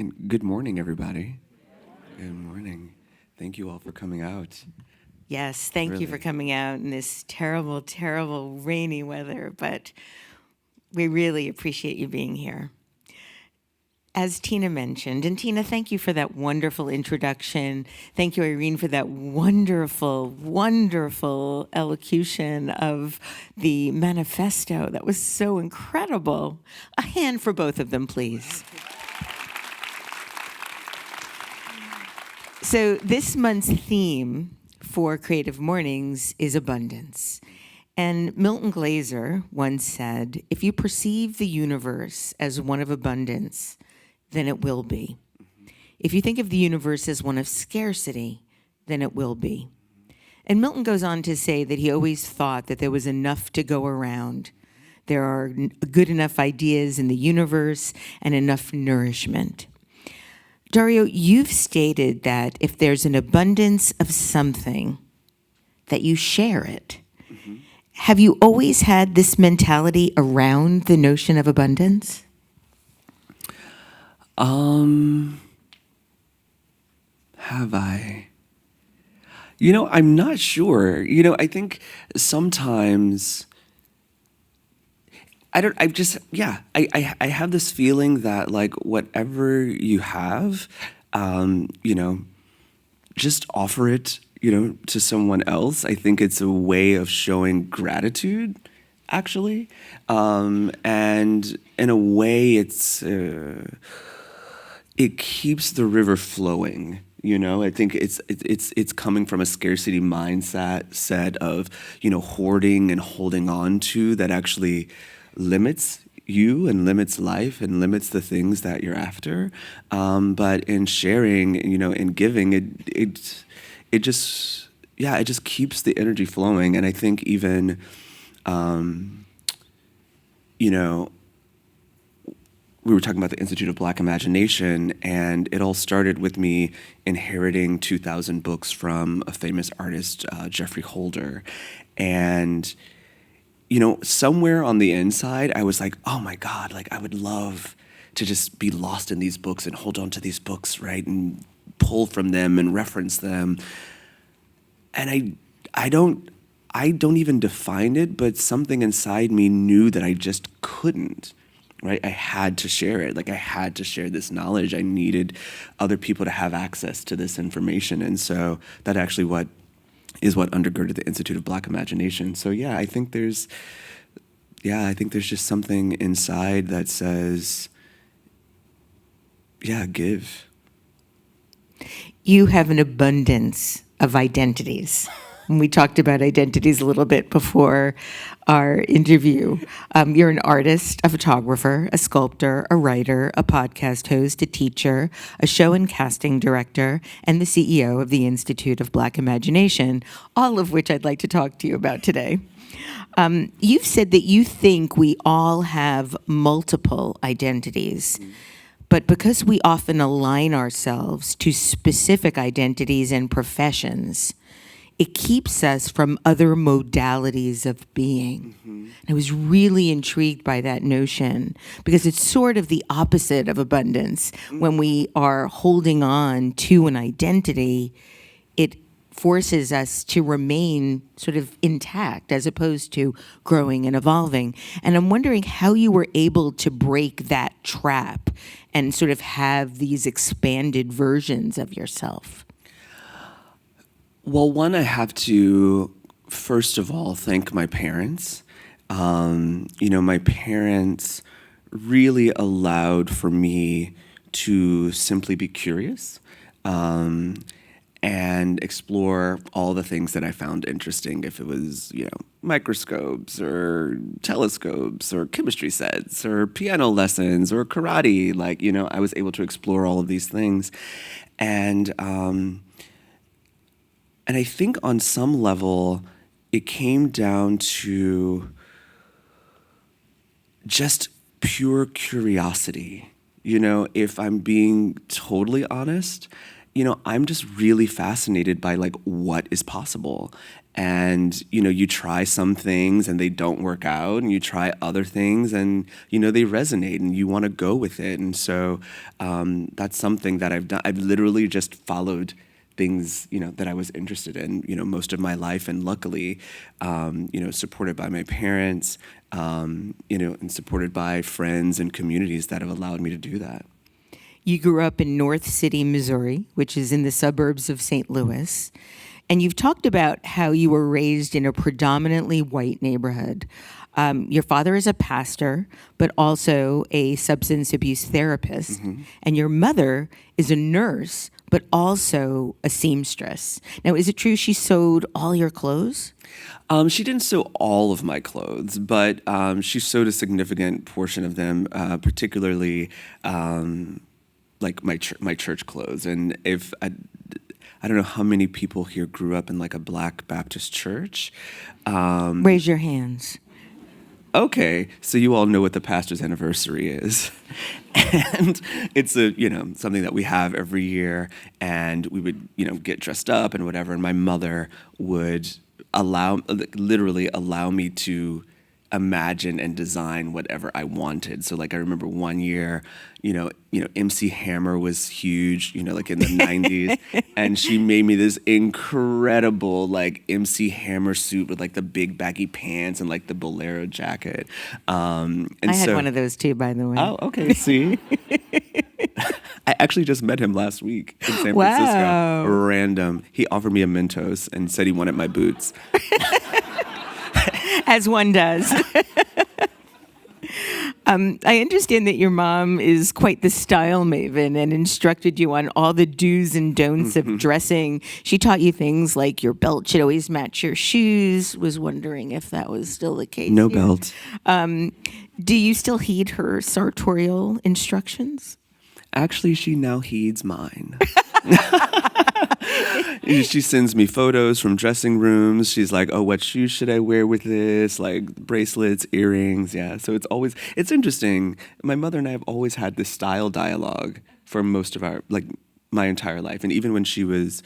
And good morning, everybody. Good morning. Thank you all for coming out. Yes, thank you for Really. coming out in this terrible, terrible rainy weather, but we really appreciate you being here. As Tina mentioned, and Tina, thank you for that wonderful introduction. Thank you, Irene, for that wonderful, wonderful elocution of the manifesto. That was so incredible. A hand for both of them, please. So, this month's theme for Creative Mornings is abundance. And Milton Glaser once said, if you perceive the universe as one of abundance, then it will be. If you think of the universe as one of scarcity, then it will be. And Milton goes on to say that he always thought that there was enough to go around. There are good enough ideas in the universe and enough nourishment. Dario, you've stated that if there's an abundance of something, that you share it. Mm-hmm. Have you always had this mentality around the notion of abundance? Have I? I'm not sure. I think sometimes I have this feeling that like whatever you have, just offer it, to someone else. I think it's a way of showing gratitude, actually. And in a way, it keeps the river flowing. I think it's coming from a scarcity mindset set of hoarding and holding on to that actually limits you and limits life and limits the things that you're after. But in sharing, in giving, it just keeps the energy flowing. And I think even we were talking about the Institute of Black Imagination, and it all started with me inheriting 2,000 books from a famous artist, Jeffrey Holder. And, somewhere on the inside, I was like, oh my God, like I would love to just be lost in these books and hold on to these books, right? And pull from them and reference them. And I don't even define it, but something inside me knew that I just couldn't. Right? I had to share it. Like I had to share this knowledge. I needed other people to have access to this information. And so that actually what undergirded the Institute of Black Imagination. So I think there's just something inside that says, give. You have an abundance of identities. We talked about identities a little bit before our interview. You're an artist, a photographer, a sculptor, a writer, a podcast host, a teacher, a show and casting director, and the CEO of the Institute of Black Imagination, all of which I'd like to talk to you about today. You've said that you think we all have multiple identities. But because we often align ourselves to specific identities and professions, it keeps us from other modalities of being. Mm-hmm. I was really intrigued by that notion because it's sort of the opposite of abundance. Mm-hmm. When we are holding on to an identity, it forces us to remain sort of intact as opposed to growing and evolving. And I'm wondering how you were able to break that trap and sort of have these expanded versions of yourself. Well, one, I have to, first of all, thank my parents. My parents really allowed for me to simply be curious and explore all the things that I found interesting, if it was, microscopes or telescopes or chemistry sets or piano lessons or karate. I was able to explore all of these things. And I think on some level, it came down to just pure curiosity. If I'm being totally honest, I'm just really fascinated by like what is possible. And, you try some things and they don't work out, and you try other things and, they resonate and you want to go with it. And so that's something that I've done. I've literally just followed things, that I was interested in, most of my life. And luckily, supported by my parents, and supported by friends and communities that have allowed me to do that. You grew up in North City, Missouri, which is in the suburbs of St. Louis. And you've talked about how you were raised in a predominantly white neighborhood. Your father is a pastor, but also a substance abuse therapist. Mm-hmm. And your mother is a nurse, but also a seamstress. Now, is it true she sewed all your clothes? She didn't sew all of my clothes, but she sewed a significant portion of them, particularly like my church clothes. And if I don't know how many people here grew up in like a Black Baptist church. Raise your hands. Okay, so you all know what the pastor's anniversary is. And it's something that we have every year, and we would, get dressed up and whatever, and my mother would literally allow me to imagine and design whatever I wanted. So like I remember one year, MC Hammer was huge, like in the 90s, and she made me this incredible like MC Hammer suit with like the big baggy pants and like the bolero jacket. And I had one of those too, by the way. Oh, okay. See, I actually just met him last week in San Wow. Francisco. Random. He offered me a Mentos and said he wanted my boots. As one does. I understand that your mom is quite the style maven and instructed you on all the do's and don'ts of dressing. She taught you things like your belt should always match your shoes. Was wondering if that was still the case. No belt. Do you still heed her sartorial instructions? Actually, she now heeds mine. She sends me photos from dressing rooms. She's like, oh, what shoes should I wear with this? Like bracelets, earrings. Yeah. So it's interesting. My mother and I have always had this style dialogue for most of my entire life. And even when she was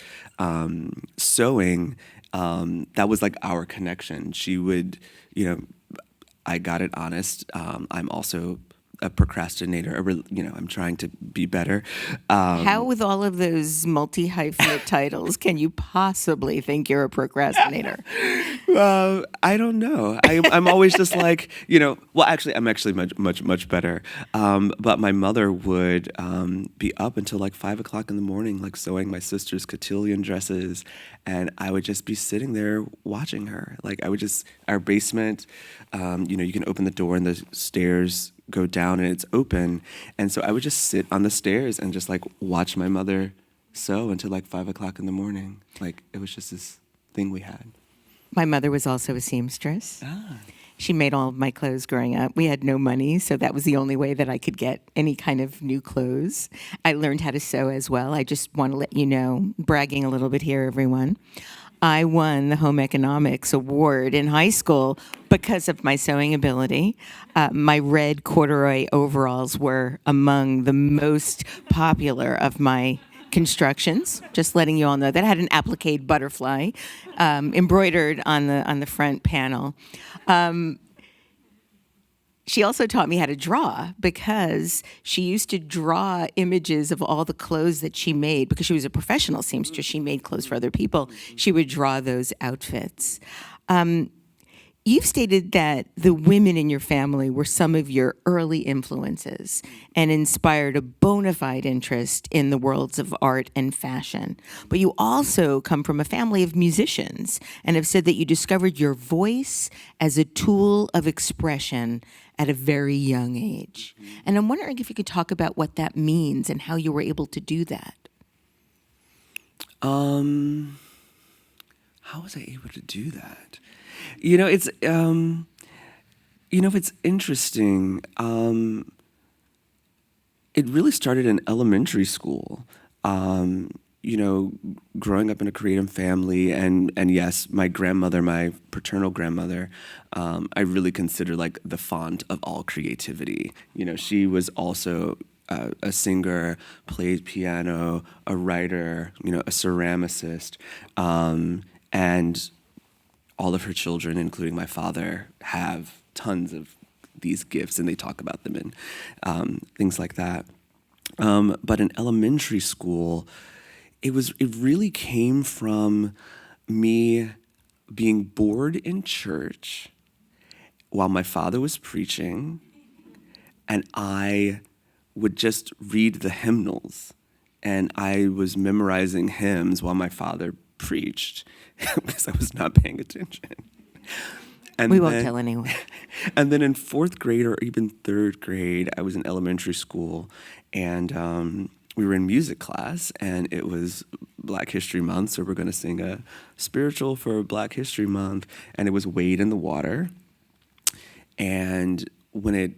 sewing, that was like our connection. She would, I got it honest. I'm also a procrastinator. I'm trying to be better. How, with all of those multi-hyphenate titles, can you possibly think you're a procrastinator? I don't know. I'm always just like, well, actually, I'm actually much better. But my mother would be up until like 5 o'clock in the morning, like sewing my sister's cotillion dresses. And I would just be sitting there watching her. Like our basement, you can open the door and the stairs go down and it's open. And so I would just sit on the stairs and just like watch my mother sew until like 5 o'clock in the morning. Like it was just this thing we had. My mother was also a seamstress. She made all of my clothes growing up. We had no money, so that was the only way that I could get any kind of new clothes. I learned how to sew as well. I just want to let you know, bragging a little bit here, everyone. I won the Home Economics Award in high school because of my sewing ability. My red corduroy overalls were among the most popular of my constructions. Just letting you all know that. I had an applique butterfly embroidered on the front panel. She also taught me how to draw because she used to draw images of all the clothes that she made. Because she was a professional seamstress, she made clothes for other people. She would draw those outfits. You've stated that the women in your family were some of your early influences and inspired a bona fide interest in the worlds of art and fashion. But you also come from a family of musicians and have said that you discovered your voice as a tool of expression at a very young age. And I'm wondering if you could talk about what that means and how you were able to do that. How was I able to do that? It's it's interesting. It really started in elementary school. Growing up in a creative family, and yes, my grandmother, my paternal grandmother, I really consider like the font of all creativity. She was also a singer, played piano, a writer, a ceramicist, and all of her children, including my father, have tons of these gifts, and they talk about them and things like that. But in elementary school, it really came from me being bored in church while my father was preaching, and I would just read the hymnals, and I was memorizing hymns while my father preached because I was not paying attention. And We won't tell anyone. And then in fourth grade or even third grade, I was in elementary school, and we were in music class, and it was Black History Month, so we're going to sing a spiritual for Black History Month, and it was Wade in the Water. And when it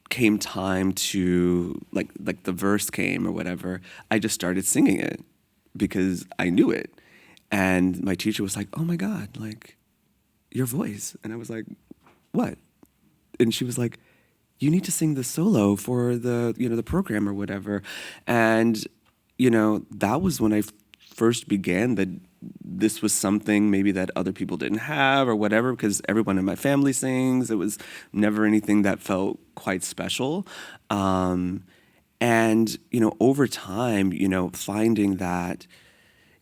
came time to, like the verse came or whatever, I just started singing it because I knew it. And my teacher was like, "Oh my God, like, your voice." And I was like, "What?" And she was like, "You need to sing the solo for the program or whatever." And, that was when I first began that this was something maybe that other people didn't have or whatever, because everyone in my family sings. It was never anything that felt quite special. And, over time, finding that,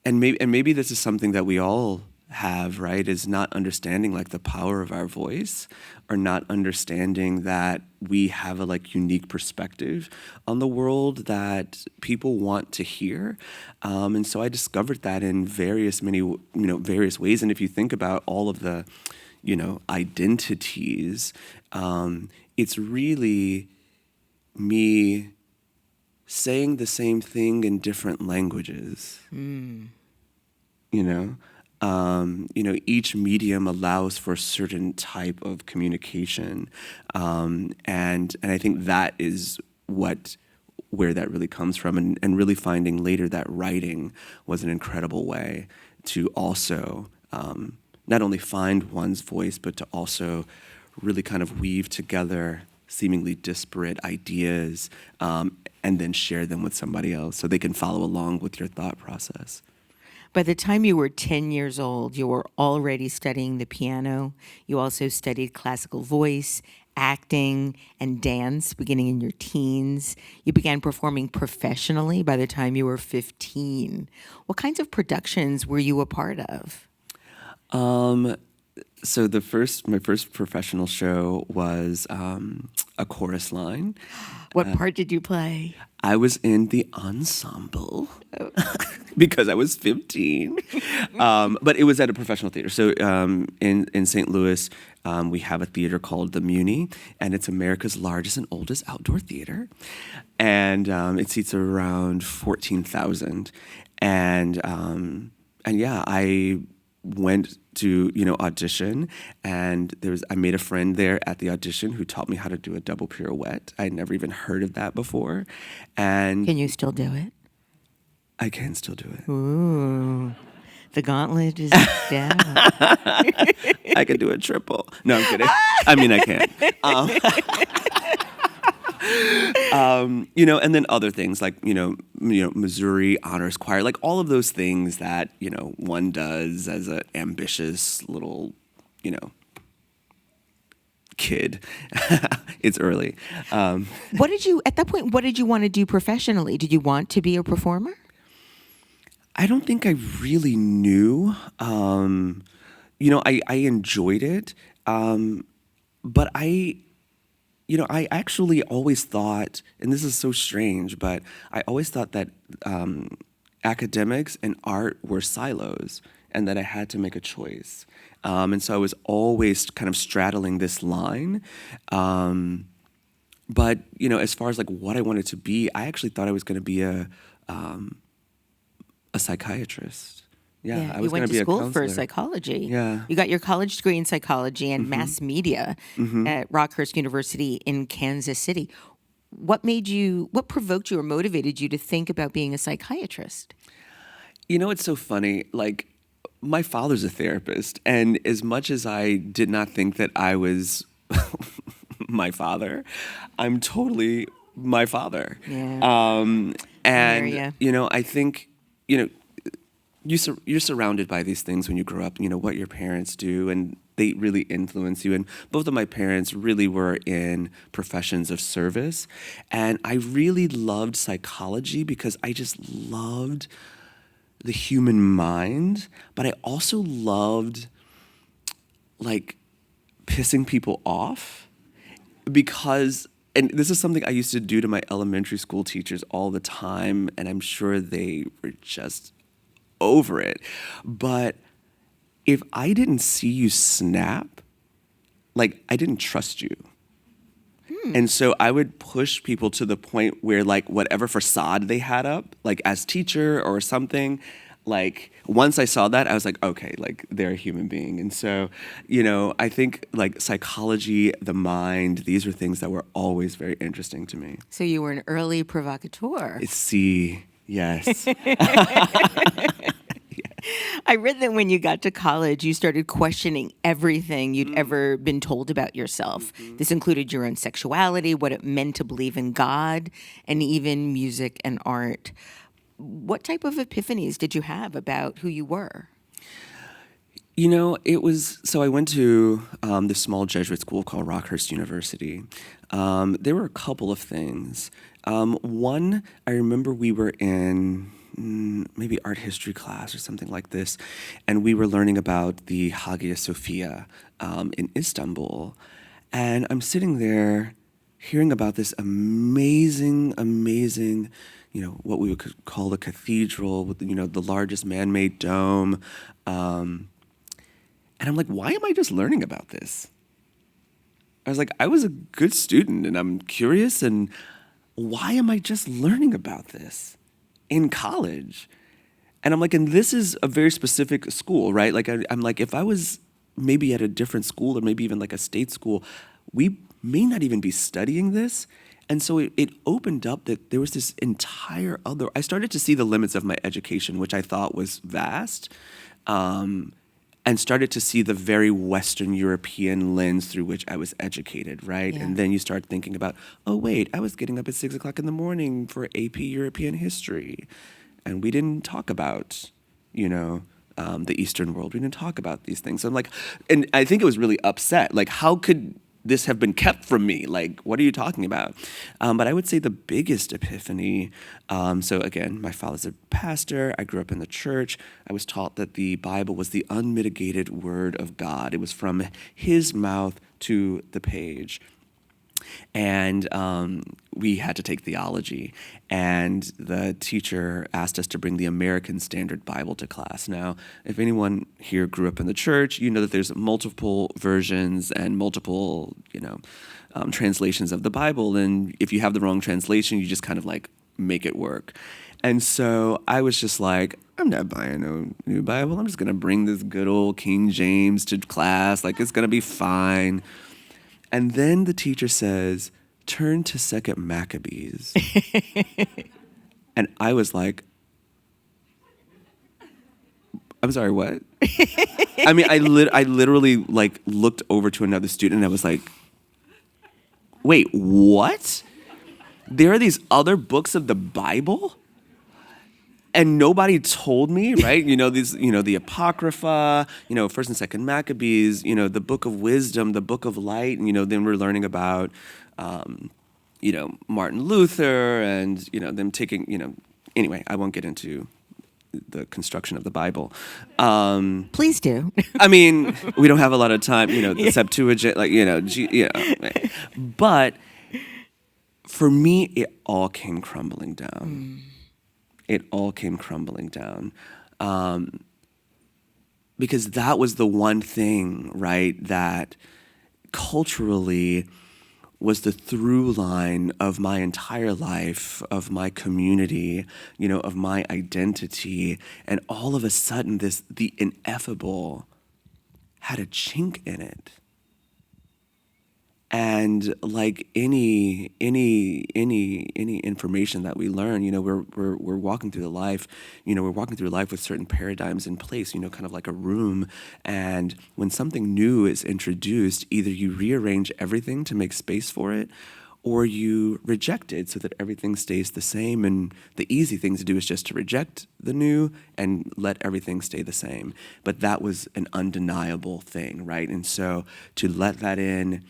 and maybe this is something that we all have, right, is not understanding like the power of our voice, or not understanding that we have a unique perspective on the world that people want to hear. And so I discovered that in various ways. And if you think about all of the, identities, it's really me saying the same thing in different languages. Each medium allows for a certain type of communication, and I think that is where that really comes from, and really finding later that writing was an incredible way to also not only find one's voice, but to also really kind of weave together seemingly disparate ideas, and then share them with somebody else so they can follow along with your thought process. By the time you were 10 years old, you were already studying the piano. You also studied classical voice, acting, and dance beginning in your teens. You began performing professionally by the time you were 15. What kinds of productions were you a part of? So my first professional show was a chorus line. What part did you play? I was in the ensemble because I was 15, but it was at a professional theater. So in St. Louis, we have a theater called the Muni, and it's America's largest and oldest outdoor theater, and it seats around 14,000. And yeah, I went to audition, and I made a friend there at the audition who taught me how to do a double pirouette. I'd never even heard of that before, and Can you still do it? I can still do it. Ooh, the gauntlet is down. I can do a triple. No, I'm kidding. I mean, I can. And then other things like, Missouri Honors Choir, like all of those things that, one does as an ambitious little, kid. It's early. At that point, what did you want to do professionally? Did you want to be a performer? I don't think I really knew. I enjoyed it. But I actually always thought, and this is so strange, but I always thought that academics and art were silos, and that I had to make a choice. And so I was always kind of straddling this line. But, as far as what I wanted to be, I actually thought I was going to be a psychiatrist. Yeah, I was you went going to be a school counselor. for psychology. Yeah. You got your college degree in psychology and mass media at Rockhurst University in Kansas City. What provoked you or motivated you to think about being a psychiatrist? It's so funny. My father's a therapist, and as much as I did not think that I was my father, I'm totally my father. Yeah. And, ya. I think, you're surrounded by these things when you grow up, what your parents do, and they really influence you. And both of my parents really were in professions of service. And I really loved psychology because I just loved the human mind, but I also loved like pissing people off because, and this is something I used to do to my elementary school teachers all the time, and I'm sure they were just over it. But if I didn't see you snap, like I didn't trust you. And so I would push people to the point where like whatever facade they had up, like as teacher or something, like once I saw that, I was like, okay, like they're a human being. And so, I think like psychology, the mind, these are things that were always very interesting to me. So you were an early provocateur. See, yes. I read that when you got to college, you started questioning everything you'd ever been told about yourself. This included your own sexuality, what it meant to believe in God, and even music and art. What type of epiphanies did you have about who you were? It was, so I went to this small Jesuit school called Rockhurst University. There were a couple of things. One, I remember we were in maybe art history class or something like this, and we were learning about the Hagia Sophia in Istanbul. And I'm sitting there hearing about this amazing, what we would call a cathedral with, the largest man-made dome. And I'm like, why am I just learning about this? I was like, I was a good student and I'm curious, and why am I just learning about this in college? And I'm like, and this is a very specific school, right? Like, I'm like, if I was maybe at a different school or maybe even like a state school, we may not even be studying this. And so it opened up that there was this entire other, I started to see the limits of my education, which I thought was vast. And started to see the very Western European lens through which I was educated, right? Yeah. And then you start thinking about, oh, wait, I was getting up at 6 o'clock in the morning for AP European history. And we didn't talk about, the Eastern world. We didn't talk about these things. So I'm like, and I think it was really upset. Like, how could this have been kept from me? Like, what are you talking about? But I would say the biggest epiphany, so again, my father's a pastor. I grew up in the church. I was taught that the Bible was the unmitigated word of God. It was from his mouth to the page. And we had to take theology. And the teacher asked us to bring the American Standard Bible to class. Now, if anyone here grew up in the church, you know that there's multiple versions and multiple, translations of the Bible. And if you have the wrong translation, you just kind of like make it work. And so I was just like, I'm not buying no new Bible. I'm just going to bring this good old King James to class. Like, it's going to be fine. And then the teacher says, turn to 2 Maccabees. And I was like, I'm sorry, what? I mean, I literally like looked over to another student and I was like, wait, what? There are these other books of the Bible? And nobody told me, right? The Apocrypha, First and Second Maccabees, the Book of Wisdom, the Book of Light, and then we're learning about, Martin Luther and them taking, anyway, I won't get into the construction of the Bible. Please do. I mean, we don't have a lot of time, the Septuagint, but for me, it all came crumbling down. It all came crumbling down. Because that was the one thing, right, that culturally was the through line of my entire life, of my community, of my identity. And all of a sudden, the ineffable had a chink in it. And like any information that we learn, we're walking through the life, we're walking through life with certain paradigms in place, kind of like a room. And when something new is introduced, either you rearrange everything to make space for it, or you reject it so that everything stays the same. And the easy thing to do is just to reject the new and let everything stay the same. But that was an undeniable thing, right? And so to let that in,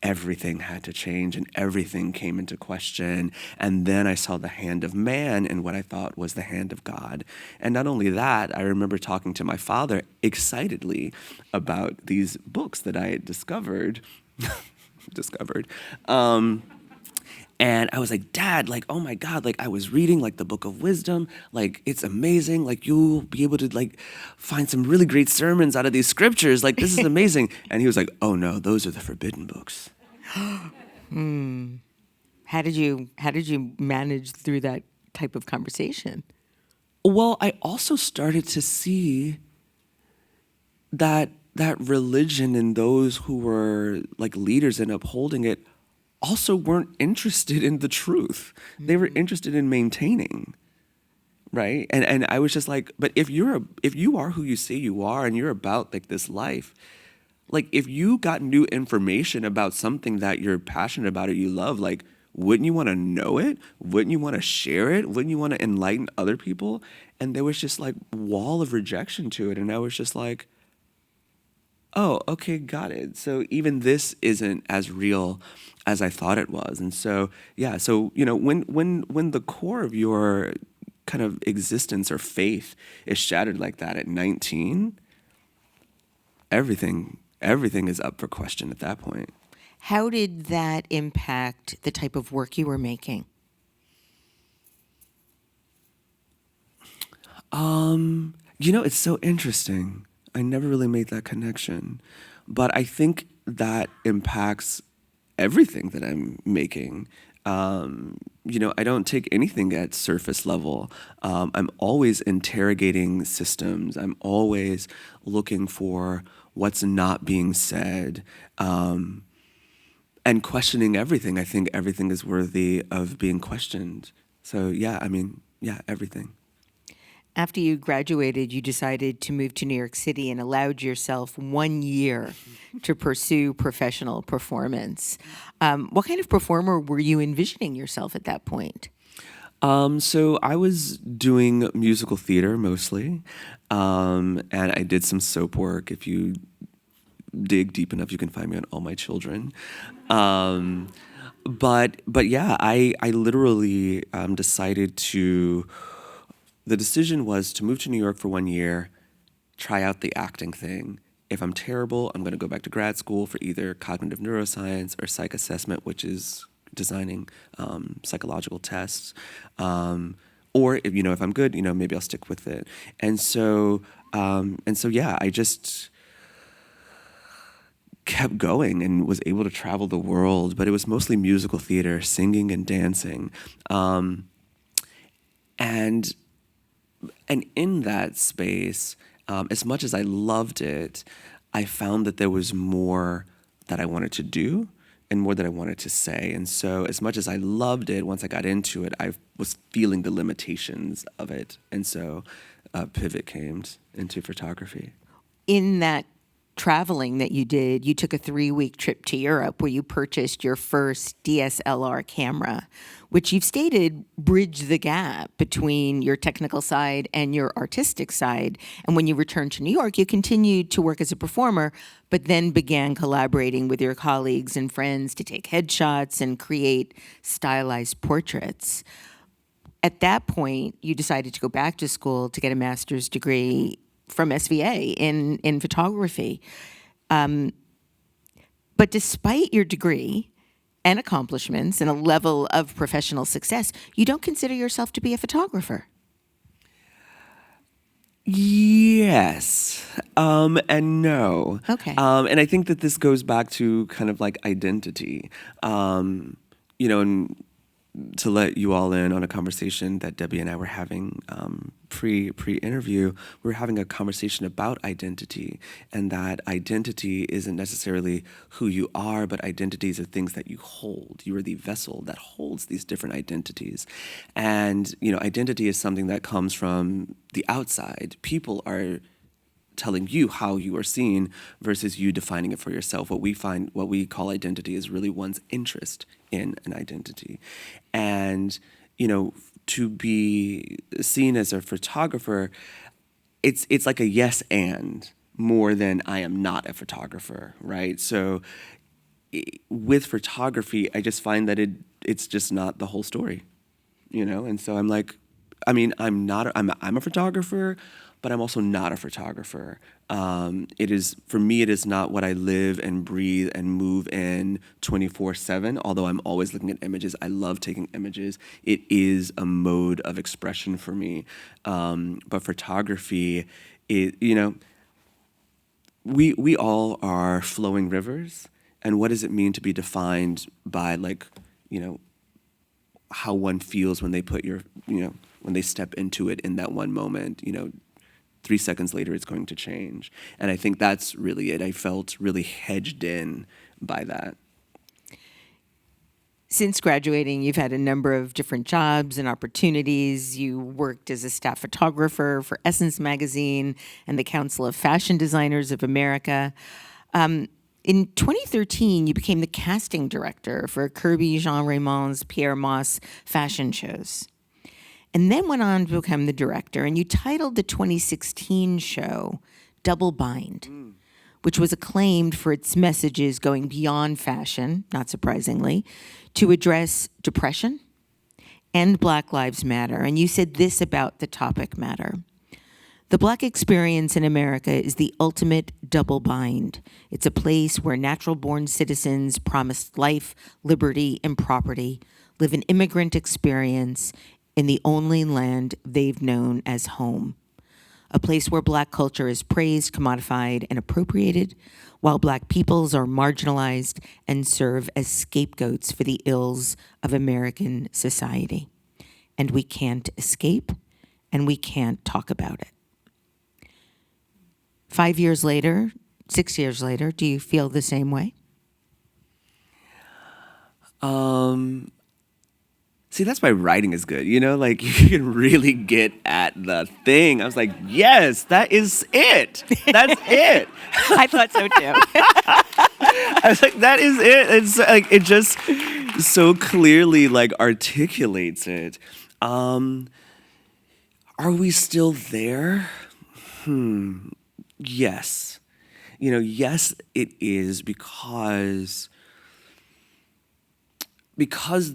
everything had to change and everything came into question. And then I saw the hand of man in what I thought was the hand of God. And not only that, I remember talking to my father excitedly about these books that I had discovered. And I was like, Dad, like, oh my God, like I was reading like the Book of Wisdom, like it's amazing, like you'll be able to like find some really great sermons out of these scriptures, like this is amazing. And he was like, oh no, those are the forbidden books. How did you manage through that type of conversation? Well, I also started to see that religion and those who were like leaders and upholding it also weren't interested in the truth. They were interested in maintaining, right? And I was just like, but if you are who you say you are and you're about like this life, like if you got new information about something that you're passionate about or you love, like wouldn't you want to know it? Wouldn't you want to share it? Wouldn't you want to enlighten other people? And there was just like wall of rejection to it, and I was just like, oh, okay, got it. So even this isn't as real as I thought it was. And so, yeah, so, you know, when the core of your kind of existence or faith is shattered like that at 19, everything is up for question at that point. How did that impact the type of work you were making? You know, it's so interesting. I never really made that connection. But I think that impacts everything that I'm making. You know, I don't take anything at surface level. I'm always interrogating systems. I'm always looking for what's not being said, and questioning everything. I think everything is worthy of being questioned. So, yeah, I mean, yeah, everything. After you graduated, you decided to move to New York City and allowed yourself 1 year to pursue professional performance. What kind of performer were you envisioning yourself at that point? So I was doing musical theater mostly, and I did some soap work. If you dig deep enough, you can find me on All My Children. But yeah, I literally decided to. The decision was to move to New York for 1 year, try out the acting thing. If I'm terrible, I'm going to go back to grad school for either cognitive neuroscience or psych assessment, which is designing psychological tests. Or if I'm good, maybe I'll stick with it. And so yeah, I just kept going and was able to travel the world, but it was mostly musical theater, singing and dancing. And in that space, as much as I loved it, I found that there was more that I wanted to do and more that I wanted to say. And so as much as I loved it, once I got into it, I was feeling the limitations of it. And so a pivot came into photography. In that traveling that you did, you took a 3-week trip to Europe where you purchased your first DSLR camera, which you've stated bridged the gap between your technical side and your artistic side. And when you returned to New York, you continued to work as a performer, but then began collaborating with your colleagues and friends to take headshots and create stylized portraits. At that point, you decided to go back to school to get a master's degree from SVA in photography. But despite your degree and accomplishments and a level of professional success, you don't consider yourself to be a photographer. Yes, and no. Okay. And I think that this goes back to kind of like identity. And to let you all in on a conversation that Debbie and I were having pre-interview, we were having a conversation about identity, and that identity isn't necessarily who you are, but identities are things that you hold. You are the vessel that holds these different identities. And, identity is something that comes from the outside. People are telling you how you are seen versus you defining it for yourself. What we call identity is really one's interest in an identity. And, to be seen as a photographer, it's like a yes and more than I am not a photographer, right? So with photography, I just find that it's just not the whole story, And so I'm like, I mean, I'm a photographer, but I'm also not a photographer. It is, for me, it is not what I live and breathe and move in 24/7. Although I'm always looking at images, I love taking images. It is a mode of expression for me. But photography, we all are flowing rivers. And what does it mean to be defined by, like, how one feels when they when they step into it in that one moment? 3 seconds later, it's going to change. And I think that's really it. I felt really hedged in by that. Since graduating, you've had a number of different jobs and opportunities. You worked as a staff photographer for Essence Magazine and the Council of Fashion Designers of America. In 2013, you became the casting director for Kirby Jean Raymond's Pierre Moss fashion shows, and then went on to become the director. And you titled the 2016 show Double Bind, which was acclaimed for its messages going beyond fashion, not surprisingly, to address depression and Black Lives Matter. And you said this about the topic matter: the Black experience in America is the ultimate double bind. It's a place where natural-born citizens promised life, liberty, and property live an immigrant experience in the only land they've known as home. A place where Black culture is praised, commodified, and appropriated, while Black peoples are marginalized and serve as scapegoats for the ills of American society. And we can't escape, and we can't talk about it. 5 years later, 6 years later, do you feel the same way? See, that's why writing is good, Like, you can really get at the thing. I was like, yes, that is it. That's it. I thought so too. I was like, that is it. It's like, it just so clearly, like, articulates it. Are we still there? Yes. Yes, it is, because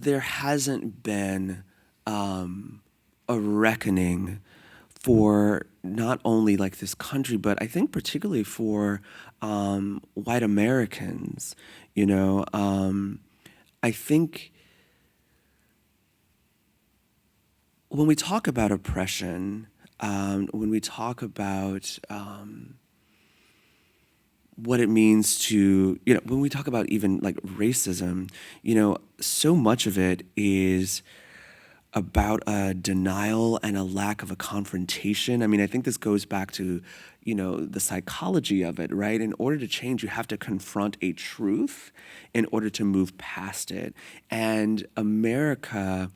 there hasn't been a reckoning for not only, like, this country, but I think particularly for white Americans. I think when we talk about oppression, when we talk about what it means to, when we talk about even, like, racism, so much of it is about a denial and a lack of a confrontation. I mean, I think this goes back to, the psychology of it, right? In order to change, you have to confront a truth in order to move past it. And America,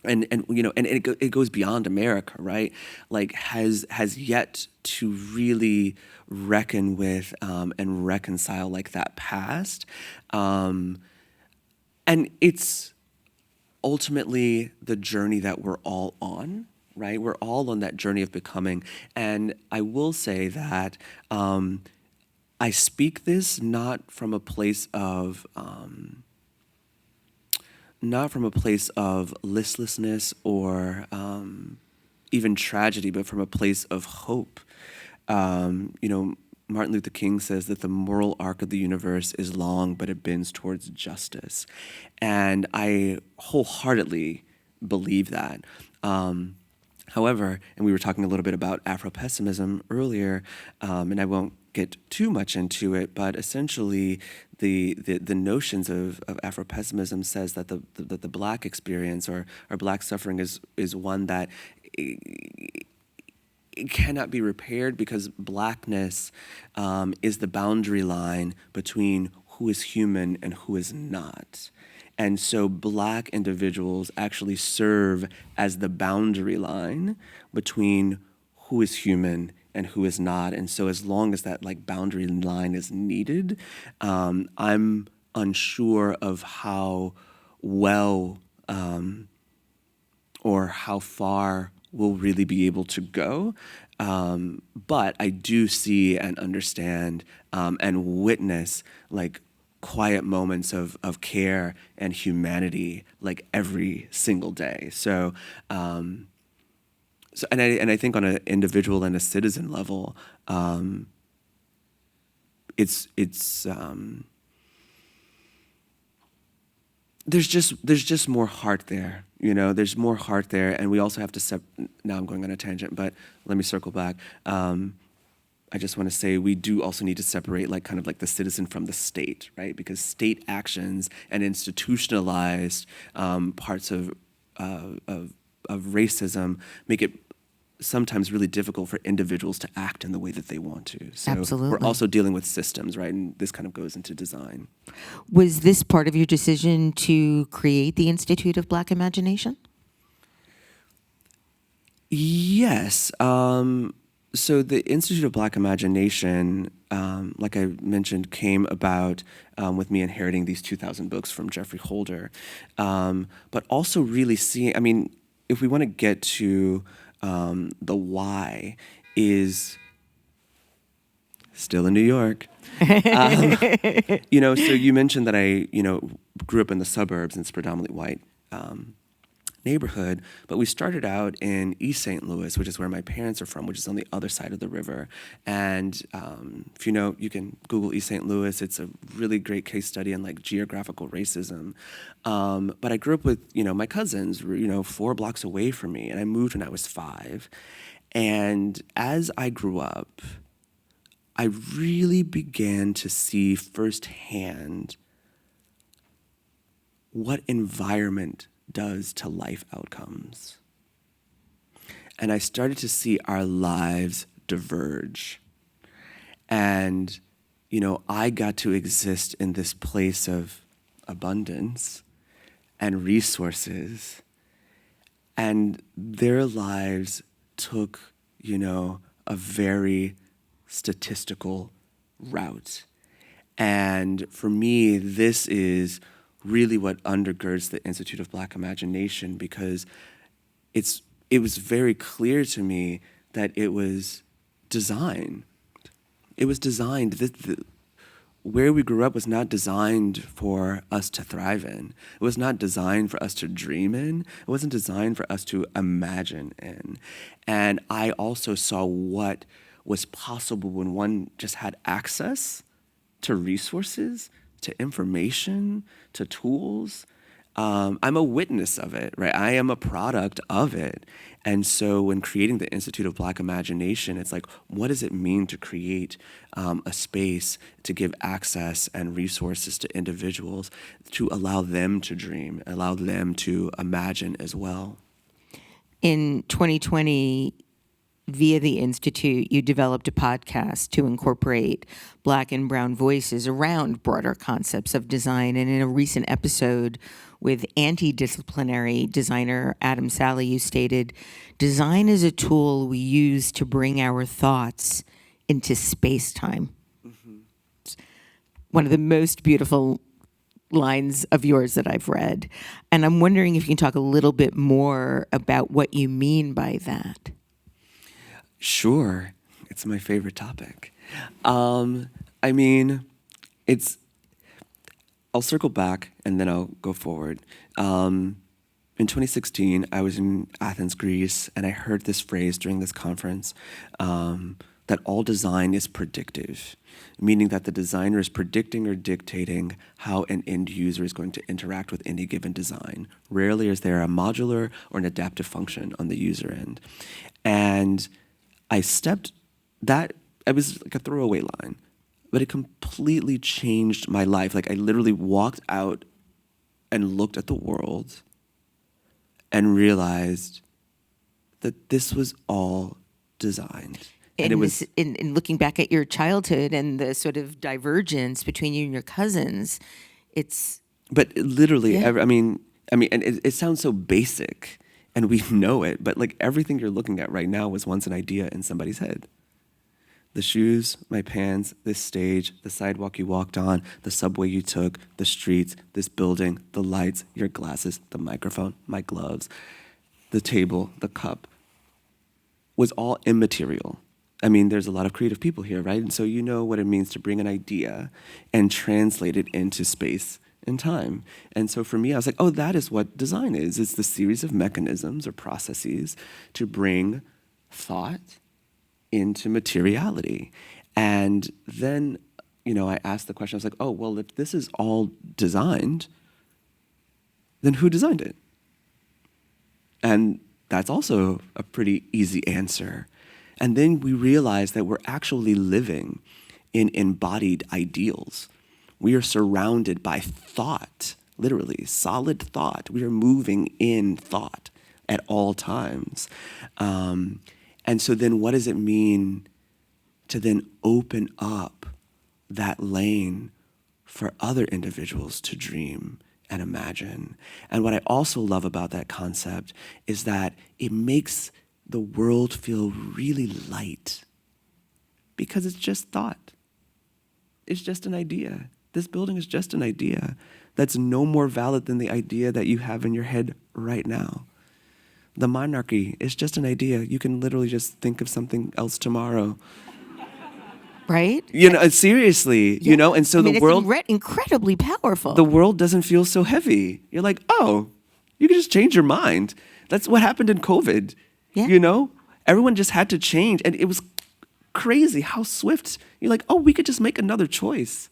and it goes beyond America, right? Like, has yet to really reckon with and reconcile, like, that past, and it's ultimately the journey that we're all on, right? We're all on that journey of becoming. And I will say that I speak this not from a place of listlessness or even tragedy, but from a place of hope. Martin Luther King says that the moral arc of the universe is long, but it bends towards justice. And I wholeheartedly believe that. However, and we were talking a little bit about Afro-pessimism earlier, and I won't get too much into it, but essentially the notions of Afro-pessimism says that the Black experience or Black suffering is one that it cannot be repaired, because Blackness is the boundary line between who is human and who is not. And so Black individuals actually serve as the boundary line between who is human and who is not. And so as long as that like boundary line is needed, I'm unsure of how well or how far we'll really be able to go. But I do see and understand and witness like quiet moments of care and humanity like every single day. And I think on an individual and a citizen level, it's there's just more heart there, you know. There's more heart there, and we also have to now I'm going on a tangent, but let me circle back. I just want to say we do also need to separate like kind of like the citizen from the state, right? Because state actions and institutionalized parts of racism make it sometimes really difficult for individuals to act in the way that they want to. So Absolutely. we're also dealing with systems, right? And this kind of goes into design. Was this part of your decision to create the Institute of Black Imagination? Yes. So the Institute of Black Imagination, like I mentioned, came about with me inheriting these 2,000 books from Jeffrey Holder. But also really seeing, I mean, if we want to get to the why is still in New York. You know, so you mentioned that I, you know, grew up in the suburbs and it's predominantly white neighborhood, but we started out in East St. Louis, which is where my parents are from, which is on the other side of the river. And if you know, you can Google East St. Louis. It's a really great case study in like geographical racism. But I grew up with, you know, my cousins, you know, 4 blocks away from me, and I moved when I was 5. And as I grew up, I really began to see firsthand what environment does to life outcomes. And I started to see our lives diverge. And, you know, I got to exist in this place of abundance and resources, and their lives took, you know, a very statistical route. And for me, this is really what undergirds the Institute of Black Imagination, because it was very clear to me that it was designed. It was designed. Where we grew up was not designed for us to thrive in. It was not designed for us to dream in. It wasn't designed for us to imagine in. And I also saw what was possible when one just had access to resources, to information, to tools. I'm a witness of it, right? I am a product of it. And so when creating the Institute of Black Imagination, it's like, what does it mean to create a space to give access and resources to individuals to allow them to dream, allow them to imagine as well? In 2020, via the Institute, you developed a podcast to incorporate Black and Brown voices around broader concepts of design. And in a recent episode with anti-disciplinary designer Adam Sally, you stated, "Design is a tool we use to bring our thoughts into space-time." Mm-hmm. One of the most beautiful lines of yours that I've read. And I'm wondering if you can talk a little bit more about what you mean by that. Sure. It's my favorite topic. I mean, I'll circle back and then I'll go forward. In 2016, I was in Athens, Greece, and I heard this phrase during this conference, that all design is predictive, meaning that the designer is predicting or dictating how an end user is going to interact with any given design. Rarely is there a modular or an adaptive function on the user end. And it was like a throwaway line, but it completely changed my life. Like I literally walked out and looked at the world and realized that this was all designed. And it was in looking back at your childhood and the sort of divergence between you and your cousins, it's. But literally, yeah. I mean, and it sounds so basic, and we know it. But like everything you're looking at right now was once an idea in somebody's head. The shoes, my pants, this stage, the sidewalk you walked on, the subway you took, the streets, this building, the lights, your glasses, the microphone, my gloves, the table, the cup, was all immaterial. I mean, there's a lot of creative people here, right? And so you know what it means to bring an idea and translate it into space and time. And so for me, I was like, oh, that is what design is. It's the series of mechanisms or processes to bring thought into materiality. And then, I asked the question, I was like, oh, well, if this is all designed, then who designed it? And that's also a pretty easy answer. And then we realize that we're actually living in embodied ideals. We are surrounded by thought, literally, solid thought. We are moving in thought at all times. And so then what does it mean to then open up that lane for other individuals to dream and imagine? And what I also love about that concept is that it makes the world feel really light because it's just thought. It's just an idea. This building is just an idea that's no more valid than the idea that you have in your head right now. The monarchy is just an idea. You can literally just think of something else tomorrow. Right? Seriously, and so the world... It's incredibly powerful. The world doesn't feel so heavy. You're like, oh, you can just change your mind. That's what happened in COVID. Yeah. Everyone just had to change. And it was crazy how swift. You're like, oh, we could just make another choice.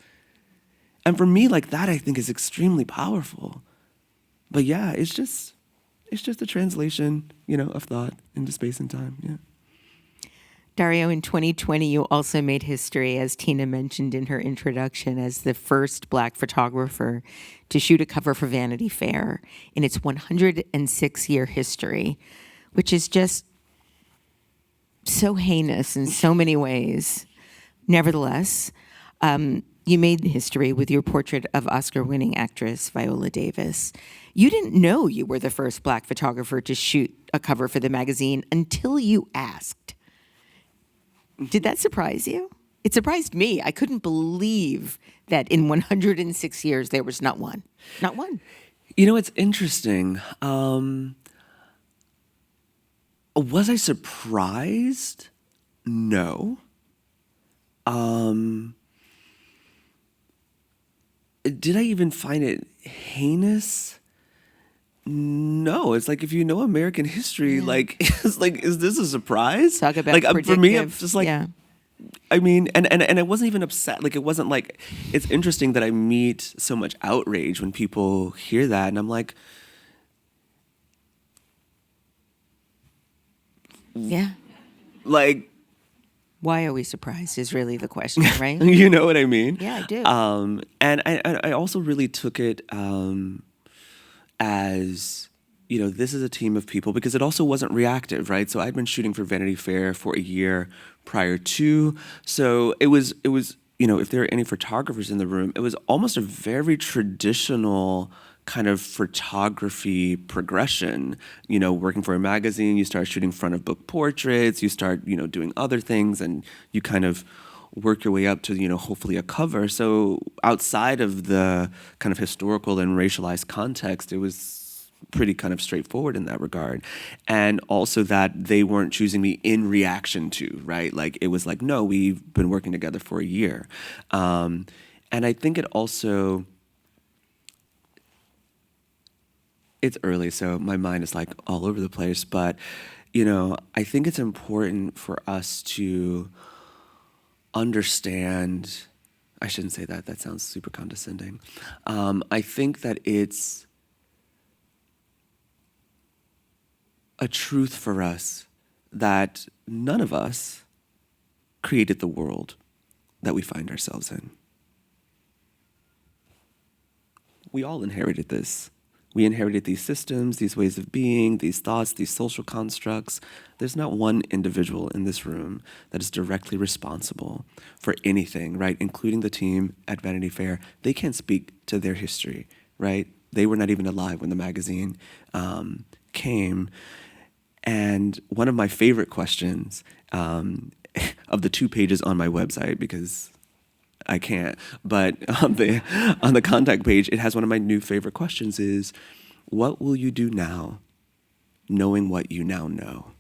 And for me, like that, I think is extremely powerful. But yeah, it's just a translation, of thought into space and time. Yeah. Dario, in 2020, you also made history, as Tina mentioned in her introduction, as the first Black photographer to shoot a cover for Vanity Fair in its 106-year history, which is just so heinous in so many ways. Nevertheless, you made history with your portrait of Oscar-winning actress Viola Davis. You didn't know you were the first Black photographer to shoot a cover for the magazine until you asked. Did that surprise you? It surprised me. I couldn't believe that in 106 years there was not one. Not one. It's interesting. Was I surprised? No. Did I even find it heinous? No. It's like, if you know American history, it's like, is this a surprise? Talk about predictive. For me, I'm just like, yeah. I mean, and I wasn't even upset. Like, it wasn't like, it's interesting that I meet so much outrage when people hear that. And I'm like, yeah. Like, why are we surprised is really the question, right? You know what I mean? Yeah, I do. And I also really took it as, this is a team of people, because it also wasn't reactive, right? So I'd been shooting for Vanity Fair for a year prior to. So it was, if there are any photographers in the room, it was almost a very traditional kind of photography progression. Working for a magazine, you start shooting front of book portraits, you start, doing other things, and you kind of work your way up to, hopefully a cover. So outside of the kind of historical and racialized context, it was pretty kind of straightforward in that regard. And also that they weren't choosing me in reaction to, right? Like, it was like, no, we've been working together for a year. And I think it also, it's early, so my mind is like all over the place, but, I think it's important for us to understand, I shouldn't say that, that sounds super condescending. I think that it's a truth for us that none of us created the world that we find ourselves in. We all inherited this. We inherited these systems, these ways of being, these thoughts, these social constructs. There's not one individual in this room that is directly responsible for anything, right? Including the team at Vanity Fair. They can't speak to their history, right? They were not even alive when the magazine came. And one of my favorite questions of the 2 pages on my website, because I can't. But on the contact page, it has one of my new favorite questions is, what will you do now, knowing what you now know?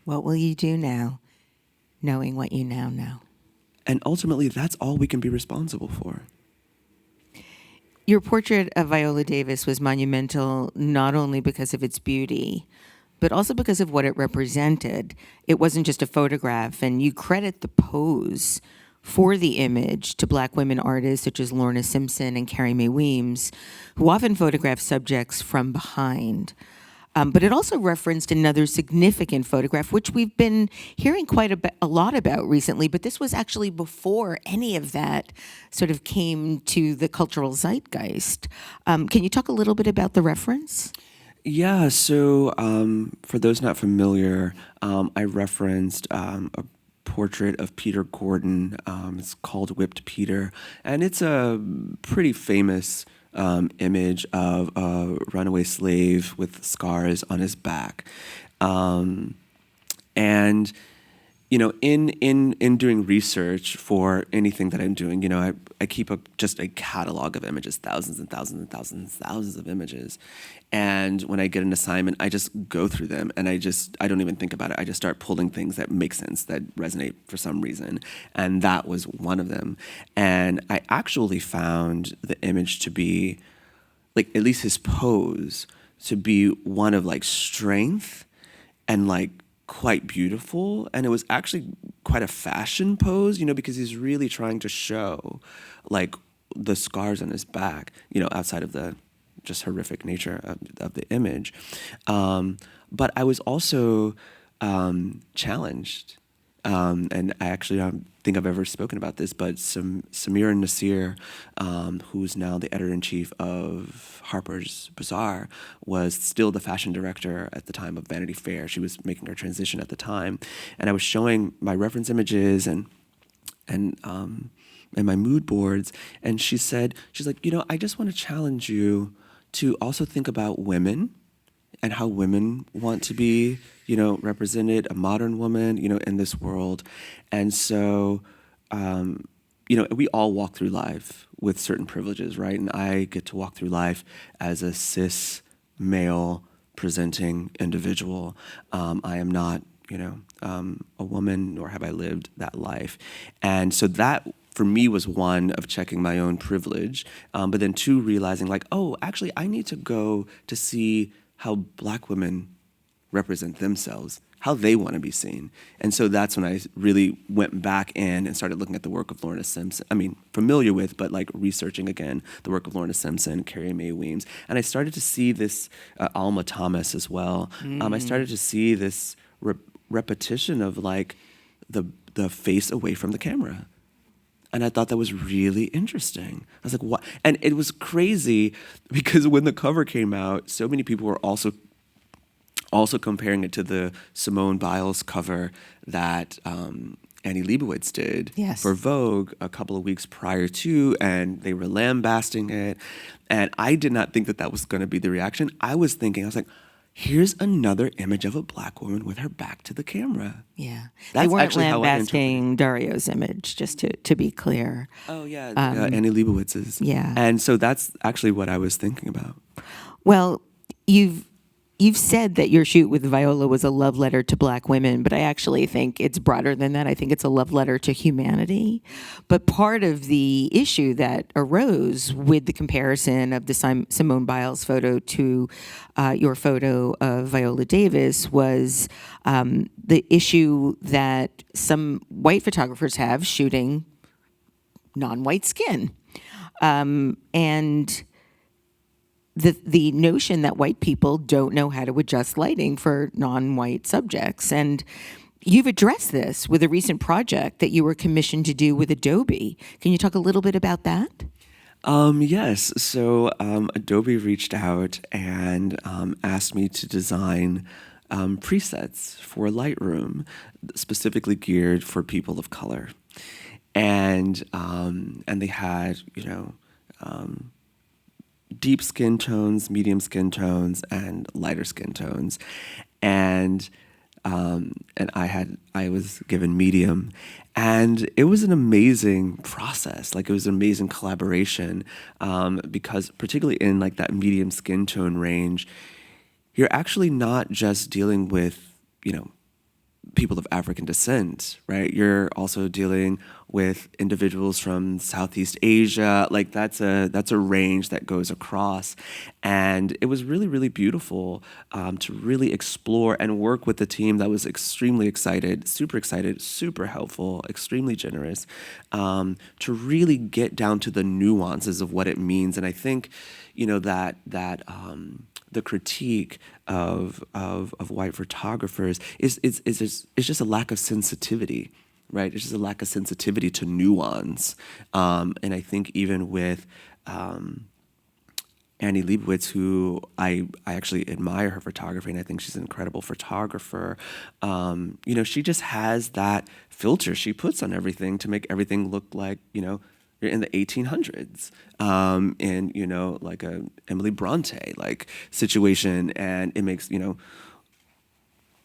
What will you do now, knowing what you now know? And ultimately, that's all we can be responsible for. Your portrait of Viola Davis was monumental not only because of its beauty, but also because of what it represented. It wasn't just a photograph, and you credit the pose for the image to Black women artists such as Lorna Simpson and Carrie Mae Weems, who often photograph subjects from behind. But it also referenced another significant photograph, which we've been hearing quite a lot about recently, but this was actually before any of that sort of came to the cultural zeitgeist. Can you talk a little bit about the reference? Yeah, so for those not familiar, I referenced a portrait of Peter Gordon. It's called Whipped Peter, and it's a pretty famous image of a runaway slave with scars on his back. And in doing research for anything that I'm doing, I keep just a catalog of images, thousands and thousands and thousands and thousands of images. And when I get an assignment, I just go through them, and I don't even think about it. I just start pulling things that make sense, that resonate for some reason. And that was one of them. And I actually found the image to be, like, at least his pose, to be one of like strength and like quite beautiful. And it was actually quite a fashion pose, because he's really trying to show like the scars on his back, outside of the just horrific nature of the image. But I was also challenged. And I actually don't think I've ever spoken about this, but Samira Nasir, who's now the editor-in-chief of Harper's Bazaar, was still the fashion director at the time of Vanity Fair. She was making her transition at the time. And I was showing my reference images and my mood boards, and she's like, I just want to challenge you to also think about women and how women want to be, represented, a modern woman, in this world. And so, we all walk through life with certain privileges, right? And I get to walk through life as a cis male presenting individual. I am not, a woman, nor have I lived that life. And so that, for me, was one of checking my own privilege, but then 2, realizing like, oh, actually, I need to go to see how Black women represent themselves, how they want to be seen. And so that's when I really went back in and started looking at the work of Lorna Simpson. I mean, familiar with, but like researching again the work of Lorna Simpson, Carrie Mae Weems. And I started to see this, Alma Thomas as well. I started to see this repetition of like the face away from the camera. And I thought that was really interesting. I was like, what? And it was crazy because when the cover came out, so many people were also comparing it to the Simone Biles cover that Annie Leibovitz did for Vogue a couple of weeks prior to, and they were lambasting it. And I did not think that was going to be the reaction. I was like, here's another image of a Black woman with her back to the camera. Yeah. That's they weren't actually lambasting Dario's image, just to be clear. Oh, yeah, Annie Leibovitz's. Yeah. And so that's actually what I was thinking about. Well, You've said that your shoot with Viola was a love letter to Black women, but I actually think it's broader than that. I think it's a love letter to humanity. But part of the issue that arose with the comparison of the Simone Biles photo to your photo of Viola Davis was the issue that some white photographers have shooting non-white skin. And the notion that white people don't know how to adjust lighting for non-white subjects. And you've addressed this with a recent project that you were commissioned to do with Adobe. Can you talk a little bit about that? Yes. So Adobe reached out and asked me to design presets for Lightroom, specifically geared for people of color. And they had, deep skin tones, medium skin tones, and lighter skin tones. And and I was given medium, and it was an amazing process. Like, it was an amazing collaboration, because particularly in like that medium skin tone range, you're actually not just dealing with, people of African descent, right? You're also dealing with individuals from Southeast Asia. Like, that's a range that goes across, and it was really, really beautiful, to really explore and work with a team that was extremely excited, super helpful, extremely generous, to really get down to the nuances of what it means. And I think, that the critique of white photographers is just a lack of sensitivity, right? It's just a lack of sensitivity to nuance. And I think even with Annie Leibovitz, who I actually admire her photography, and I think she's an incredible photographer. She just has that filter she puts on everything to make everything look like, you're in the 1800s, in, like a Emily Bronte like situation, and it makes,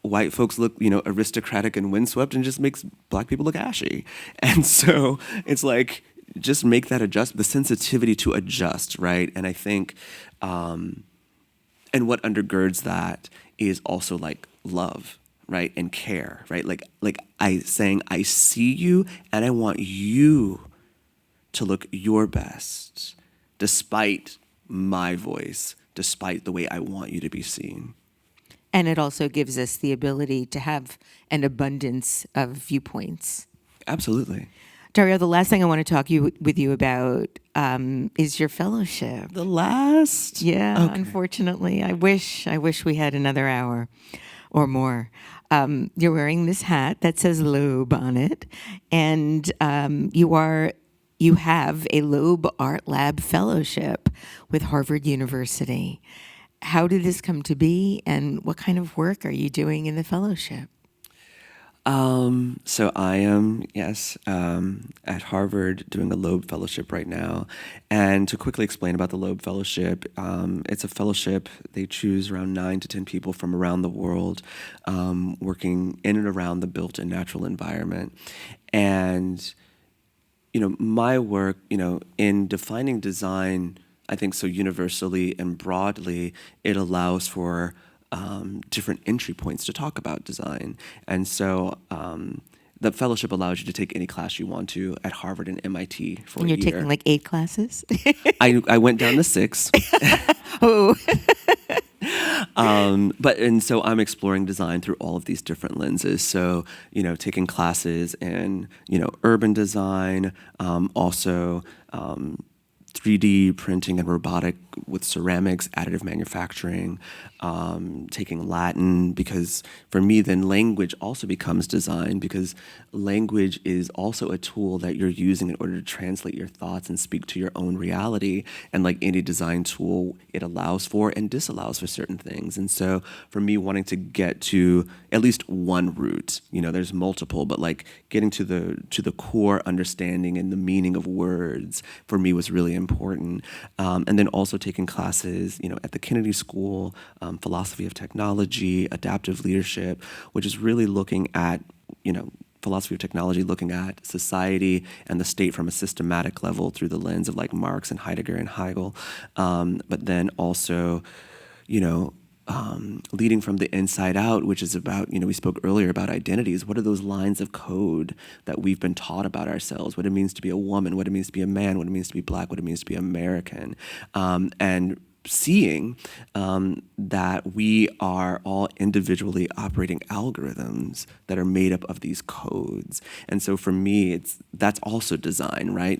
white folks look, aristocratic and windswept, and just makes black people look ashy. And so it's like, just make that the sensitivity to adjust, right? And I think, and what undergirds that is also like love, right? And care, right? Like I see you, and I want you to look your best, despite my voice, despite the way I want you to be seen. And it also gives us the ability to have an abundance of viewpoints. Absolutely. Dario, the last thing I want to talk with you about is your fellowship. The last? Yeah, Okay. Unfortunately. I wish we had another hour or more. You're wearing this hat that says Loeb on it, and you have a Loeb Art Lab Fellowship with Harvard University. How did this come to be, and what kind of work are you doing in the fellowship? So I am, yes, at Harvard doing a Loeb Fellowship right now. And to quickly explain about the Loeb Fellowship, it's a fellowship. They choose around 9 to 10 people from around the world, working in and around the built and natural environment. And, my work, in defining design, I think so universally and broadly, it allows for different entry points to talk about design. And so the fellowship allows you to take any class you want to at Harvard and MIT for And a you're year. taking like 8 classes? I went down to 6. Oh. And so I'm exploring design through all of these different lenses. So, taking classes in, urban design, also 3D printing and robotic with ceramics, additive manufacturing, taking Latin, because for me then language also becomes design, because language is also a tool that you're using in order to translate your thoughts and speak to your own reality. And like any design tool, it allows for and disallows for certain things. And so for me, wanting to get to at least one root, there's multiple, but like getting to the core understanding and the meaning of words for me was really important. And then also taking classes, at the Kennedy School, philosophy of technology, adaptive leadership, which is really looking at, philosophy of technology, looking at society and the state from a systematic level through the lens of like Marx and Heidegger and Hegel. But then also, leading from the inside out, which is about, we spoke earlier about identities. What are those lines of code that we've been taught about ourselves? What it means to be a woman, what it means to be a man, what it means to be black, what it means to be American. And seeing that we are all individually operating algorithms that are made up of these codes. And so for me, that's also design, right?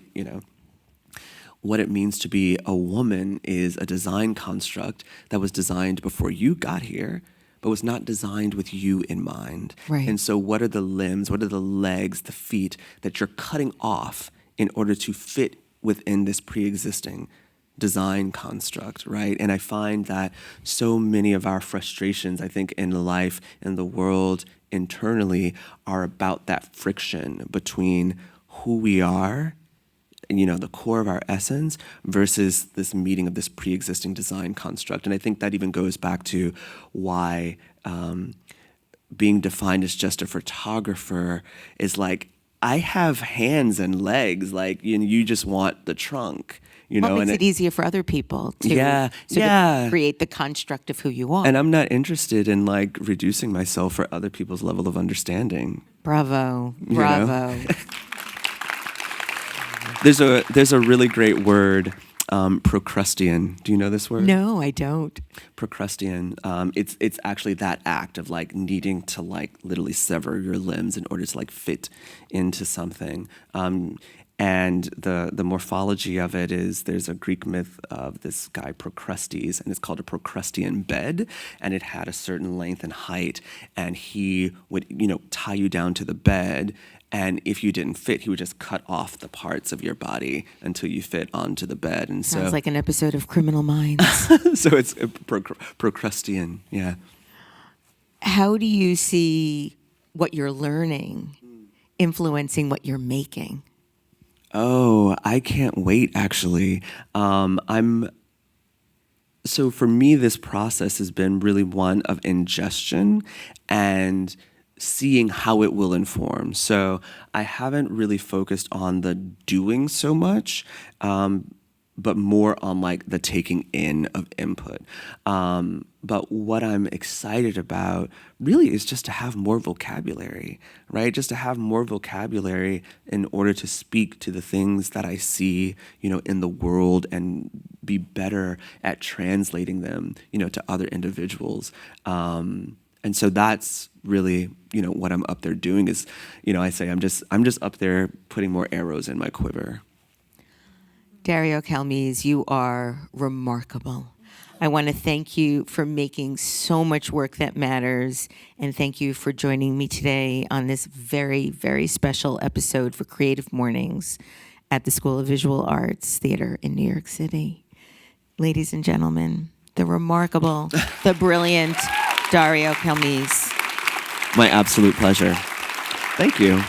What it means to be a woman is a design construct that was designed before you got here, but was not designed with you in mind. Right. And so what are the limbs, what are the legs, the feet that you're cutting off in order to fit within this pre-existing design construct, right? And I find that so many of our frustrations, I think, in life, in the world, internally, are about that friction between who we are, the core of our essence, versus this meeting of this pre-existing design construct. And I think that even goes back to why being defined as just a photographer is like, I have hands and legs, like you just want the trunk, What makes and it easier for other people to Yeah, sort yeah. of create the construct of who you are? and I'm not interested in like reducing myself for other people's level of understanding. Bravo, know? bravo. There's a really great word, procrustean. Do you know this word? No, I don't. Procrustean. It's actually that act of like needing to like literally sever your limbs in order to like fit into something. And the morphology of it is, there's a Greek myth of this guy Procrustes, and it's called a Procrustean bed, and it had a certain length and height, and he would tie you down to the bed, and if you didn't fit, he would just cut off the parts of your body until you fit onto the bed. And Sounds like an episode of Criminal Minds. so it's Procrustean, yeah. How do you see what you're learning influencing what you're making? Oh, I can't wait, actually. So for me, this process has been really one of ingestion and seeing how it will inform. So I haven't really focused on the doing so much, but more on like the taking in of input. But what I'm excited about really is just to have more vocabulary, right? Just to have more vocabulary in order to speak to the things that I see, in the world, and be better at translating them, to other individuals. And so that's really, what I'm up there doing is, I say I'm just up there putting more arrows in my quiver. Dario Calmese, you are remarkable. I want to thank you for making so much work that matters, and thank you for joining me today on this very, very special episode for Creative Mornings at the School of Visual Arts Theater in New York City. Ladies and gentlemen, the remarkable, the brilliant Dario Calmese. My absolute pleasure. Thank you.